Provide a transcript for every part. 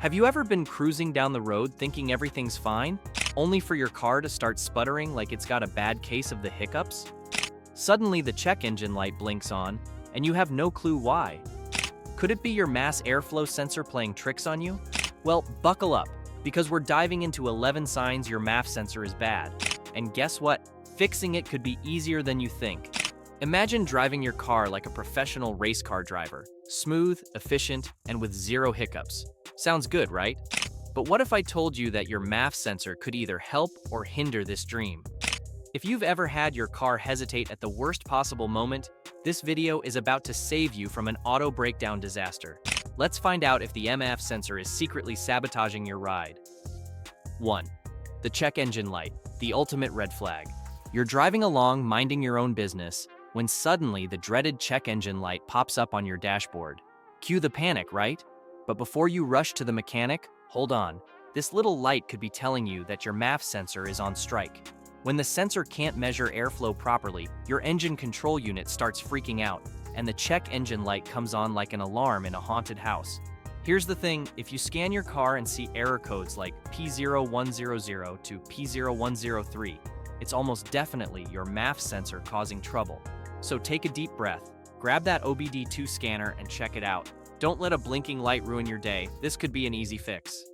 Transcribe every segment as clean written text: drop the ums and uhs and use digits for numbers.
Have you ever been cruising down the road thinking everything's fine, only for your car to start sputtering like it's got a bad case of the hiccups? Suddenly the check engine light blinks on, and you have no clue why. Could it be your mass airflow sensor playing tricks on you? Well, buckle up, because we're diving into 11 signs your MAF sensor is bad. And guess what? Fixing it could be easier than you think. Imagine driving your car like a professional race car driver. Smooth, efficient, and with zero hiccups. Sounds good, right? But what if I told you that your MAF sensor could either help or hinder this dream? If you've ever had your car hesitate at the worst possible moment, this video is about to save you from an auto breakdown disaster. Let's find out if the MAF sensor is secretly sabotaging your ride. 1. The check engine light, the ultimate red flag. You're driving along minding your own business, when suddenly the dreaded check engine light pops up on your dashboard. Cue the panic, right? But before you rush to the mechanic, hold on. This little light could be telling you that your MAF sensor is on strike. When the sensor can't measure airflow properly, your engine control unit starts freaking out, and the check engine light comes on like an alarm in a haunted house. Here's the thing, if you scan your car and see error codes like P0100 to P0103, it's almost definitely your MAF sensor causing trouble. So take a deep breath, grab that OBD2 scanner and check it out. Don't let a blinking light ruin your day. This could be an easy fix.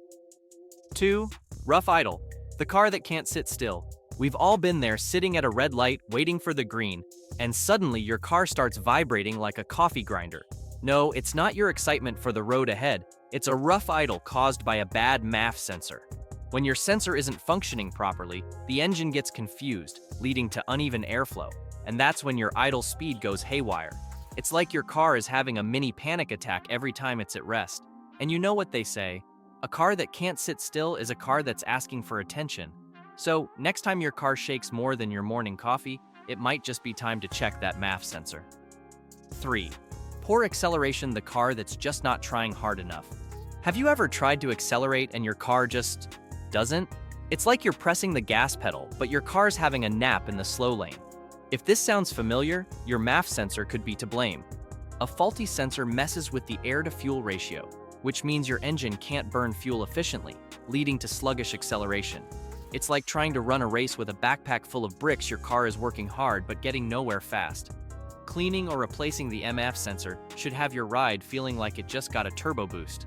2. Rough idle, the car that can't sit still. We've all been there sitting at a red light waiting for the green, and suddenly your car starts vibrating like a coffee grinder. No, it's not your excitement for the road ahead. It's a rough idle caused by a bad MAF sensor. When your sensor isn't functioning properly, the engine gets confused, leading to uneven airflow, and that's when your idle speed goes haywire. It's like your car is having a mini panic attack every time it's at rest. And you know what they say, a car that can't sit still is a car that's asking for attention. So, next time your car shakes more than your morning coffee, it might just be time to check that MAF sensor. 3. Poor acceleration, the car that's just not trying hard enough. Have you ever tried to accelerate and your car just doesn't? It's like you're pressing the gas pedal, but your car's having a nap in the slow lane. If this sounds familiar, your MAF sensor could be to blame. A faulty sensor messes with the air-to-fuel ratio, which means your engine can't burn fuel efficiently, leading to sluggish acceleration. It's like trying to run a race with a backpack full of bricks. Your car is working hard but getting nowhere fast. Cleaning or replacing the MAF sensor should have your ride feeling like it just got a turbo boost.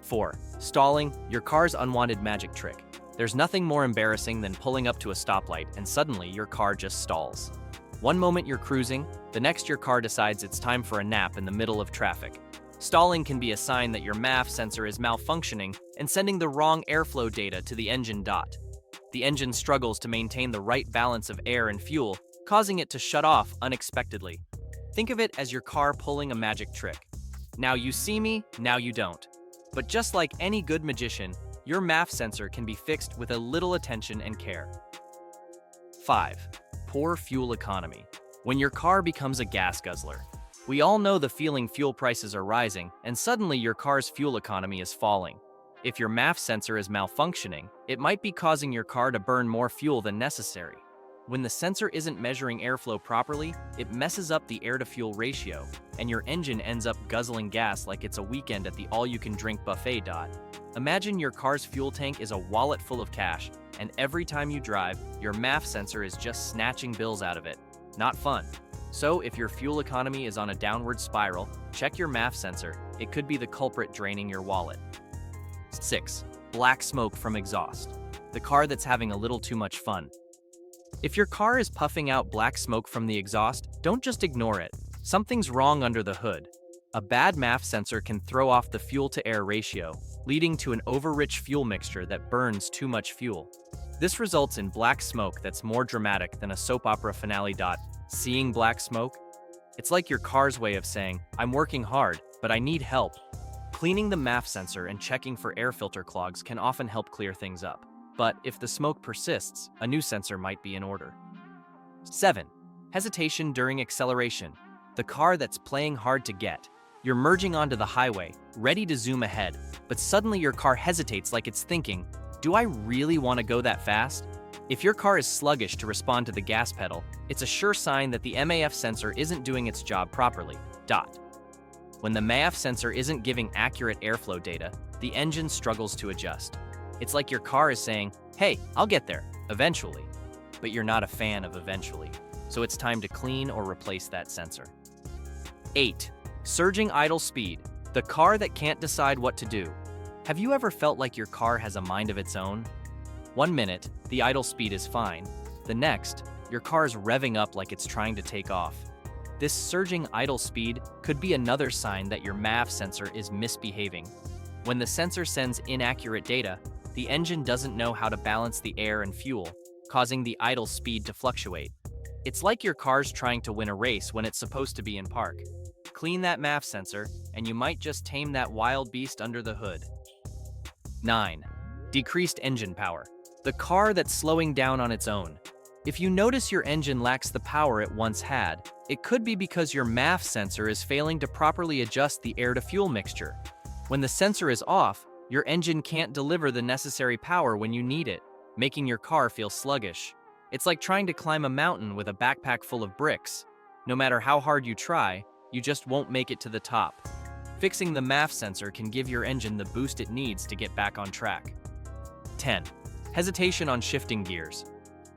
4. Stalling, your car's unwanted magic trick. There's nothing more embarrassing than pulling up to a stoplight and suddenly your car just stalls. One moment you're cruising, the next your car decides it's time for a nap in the middle of traffic. Stalling can be a sign that your MAF sensor is malfunctioning and sending the wrong airflow data to the engine. The engine struggles to maintain the right balance of air and fuel, causing it to shut off unexpectedly. Think of it as your car pulling a magic trick. Now you see me, now you don't. But just like any good magician, your MAF sensor can be fixed with a little attention and care. 5. Poor fuel economy. When your car becomes a gas guzzler. We all know the feeling. Fuel prices are rising, and suddenly your car's fuel economy is falling. If your MAF sensor is malfunctioning, it might be causing your car to burn more fuel than necessary. When the sensor isn't measuring airflow properly, it messes up the air-to-fuel ratio, and your engine ends up guzzling gas like it's a weekend at the all-you-can-drink buffet. Imagine your car's fuel tank is a wallet full of cash, and every time you drive, your MAF sensor is just snatching bills out of it. Not fun. So if your fuel economy is on a downward spiral, check your MAF sensor. It could be the culprit draining your wallet. 6. Black smoke from exhaust. The car that's having a little too much fun. If your car is puffing out black smoke from the exhaust, don't just ignore it. Something's wrong under the hood. A bad MAF sensor can throw off the fuel-to-air ratio, leading to an over-rich fuel mixture that burns too much fuel. This results in black smoke that's more dramatic than a soap opera finale. Seeing black smoke? It's like your car's way of saying, I'm working hard, but I need help. Cleaning the MAF sensor and checking for air filter clogs can often help clear things up. But if the smoke persists, a new sensor might be in order. 7. Hesitation during acceleration. The car that's playing hard to get. You're merging onto the highway, ready to zoom ahead, but suddenly your car hesitates like it's thinking, do I really want to go that fast? If your car is sluggish to respond to the gas pedal, it's a sure sign that the MAF sensor isn't doing its job properly. When the MAF sensor isn't giving accurate airflow data, the engine struggles to adjust. It's like your car is saying, hey, I'll get there, eventually. But you're not a fan of eventually, so it's time to clean or replace that sensor. 8. Surging idle speed, the car that can't decide what to do. Have you ever felt like your car has a mind of its own? 1 minute, the idle speed is fine. The next, your car's revving up like it's trying to take off. This surging idle speed could be another sign that your MAF sensor is misbehaving. When the sensor sends inaccurate data, the engine doesn't know how to balance the air and fuel, causing the idle speed to fluctuate. It's like your car's trying to win a race when it's supposed to be in park. Clean that MAF sensor, and you might just tame that wild beast under the hood. 9. Decreased engine power, the car that's slowing down on its own. If you notice your engine lacks the power it once had, it could be because your MAF sensor is failing to properly adjust the air-to-fuel mixture. When the sensor is off, your engine can't deliver the necessary power when you need it, making your car feel sluggish. It's like trying to climb a mountain with a backpack full of bricks. No matter how hard you try, you just won't make it to the top. Fixing the MAF sensor can give your engine the boost it needs to get back on track. 10. Hesitation on shifting gears.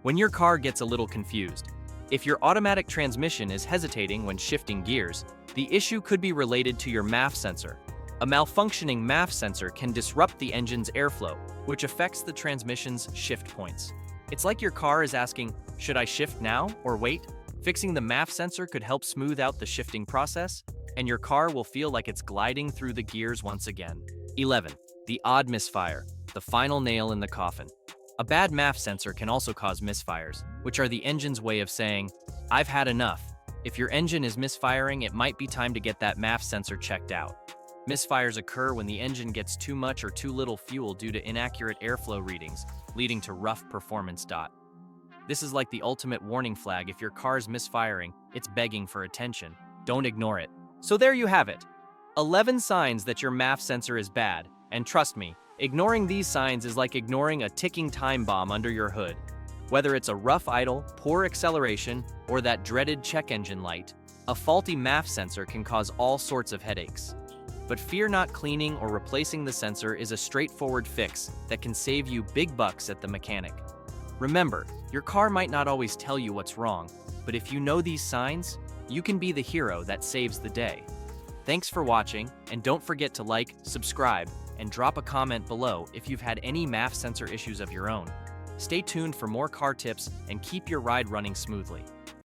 When your car gets a little confused, if your automatic transmission is hesitating when shifting gears, the issue could be related to your MAF sensor. A malfunctioning MAF sensor can disrupt the engine's airflow, which affects the transmission's shift points. It's like your car is asking, should I shift now or wait? Fixing the MAF sensor could help smooth out the shifting process, and your car will feel like it's gliding through the gears once again. 11. The odd misfire, the final nail in the coffin. A bad MAF sensor can also cause misfires, which are the engine's way of saying, I've had enough. If your engine is misfiring, it might be time to get that MAF sensor checked out. Misfires occur when the engine gets too much or too little fuel due to inaccurate airflow readings, leading to rough performance. This is like the ultimate warning flag. If your car's misfiring, it's begging for attention. Don't ignore it. So there you have it. 11 signs that your MAF sensor is bad, and trust me, ignoring these signs is like ignoring a ticking time bomb under your hood. Whether it's a rough idle, poor acceleration, or that dreaded check engine light, a faulty MAF sensor can cause all sorts of headaches. But fear not, cleaning or replacing the sensor is a straightforward fix that can save you big bucks at the mechanic. Remember, your car might not always tell you what's wrong, but if you know these signs, you can be the hero that saves the day. Thanks for watching, and don't forget to like, subscribe, and drop a comment below if you've had any MAF sensor issues of your own. Stay tuned for more car tips and keep your ride running smoothly.